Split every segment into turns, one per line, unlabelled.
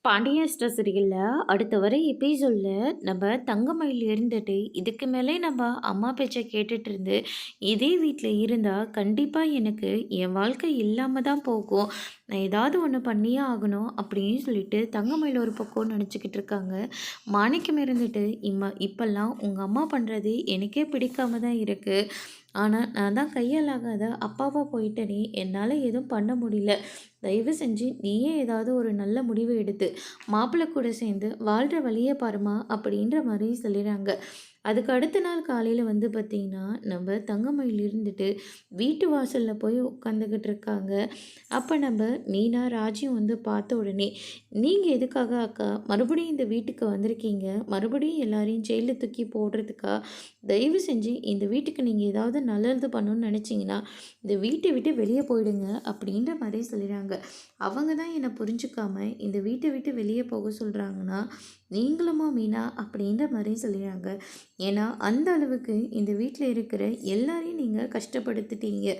Pandian store சீரியலில் அடுத்த வர எபிசோடில் நம்ம தங்கமயில் இருந்துட்டு இதுக்கு மேலே நம்ம அம்மா பேச்சை கேட்டுட்டு இருந்து இதே வீட்டில் இருந்தால் கண்டிப்பாக எனக்கு என் வாழ்க்கை இல்லாமல் தான் போகும். நான் ஏதாவது ஒன்று பண்ணியே ஆகணும் அப்படின்னு சொல்லிட்டு தங்கமயில் ஒரு பக்கம் நினச்சிக்கிட்டு இருக்காங்க. மாணிக்கம் இருந்துட்டு இப்போல்லாம் உங்கள் அம்மா பண்ணுறது எனக்கே பிடிக்காம தான் இருக்குது. ஆனால் நான் தான் கையாலாகாத அப்பாவா போயிட்டேனே, என்னால் எதுவும் பண்ண முடியல. தயவு செஞ்சு நீயே ஏதாவது ஒரு நல்ல முடிவு எடுத்து மாப்பிள்ளை கூட சேர்ந்து வாழ்கிற வழியை பாருமா அப்படின்ற மாதிரி சொல்லிடுறாங்க. அதுக்கு அடுத்த நாள் காலையில் வந்து பார்த்திங்கன்னா நம்ம தங்கமயில் இருந்துட்டு வீட்டு வாசலில் போய் உட்காந்துக்கிட்டு இருக்காங்க. அப்போ நம்ம மீனா ராஜியும் வந்து பார்த்த உடனே, நீங்கள் எதுக்காக அக்கா மறுபடியும் இந்த வீட்டுக்கு வந்திருக்கீங்க? மறுபடியும் எல்லாரையும் ஜெயிலில் தூக்கி போடுறதுக்கா? தயவு செஞ்சு இந்த வீட்டுக்கு நீங்கள் ஏதாவது நல்லது பண்ணணும்னு நினச்சிங்கன்னா இந்த வீட்டை விட்டு வெளியே போயிடுங்க அப்படின்ற மாதிரி சொல்லிடுறாங்க. அவங்க தான் என்னை புரிஞ்சுக்காம இந்த வீட்டை விட்டு வெளியே போக சொல்கிறாங்கன்னா நீங்களுமா மீனா அப்படின்ற மாதிரி சொல்லிடுறாங்க. ஏன்னா அந்த அளவுக்கு இந்த வீட்டில் இருக்கிற எல்லாரையும் நீங்கள் கஷ்டப்படுத்திட்டீங்க.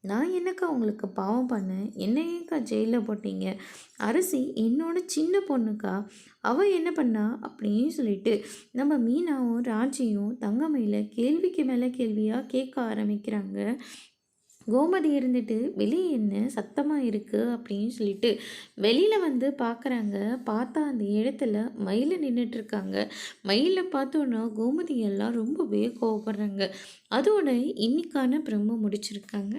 நான் என்னக்கா உங்களுக்கு பாவம் பண்ணேன்? என்ன ஏன்க்கா ஜெயிலில் போட்டீங்க? அரசி என்னோட சின்ன பொண்ணுக்கா, அவள் என்ன பண்ணா அப்படின்னு சொல்லிட்டு நம்ம மீனாவும் ராஜியும் தங்கமயில கேள்விக்கு மேலே கேள்வியாக கேட்க ஆரம்பிக்கிறாங்க. கோமதி இருந்துட்டு வெளியே என்ன சத்தமாக இருக்குது அப்படின்னு சொல்லிட்டு வெளியில் வந்து பார்க்குறாங்க. பார்த்தா அந்த இடத்துல மயில் நின்றுட்டுருக்காங்க. மயிலை பார்த்தோன்னா கோமதி எல்லாம் ரொம்பவே கோவப்படுறாங்க. அதோட இன்னைக்கான பிரம்ம முடிச்சிருக்காங்க.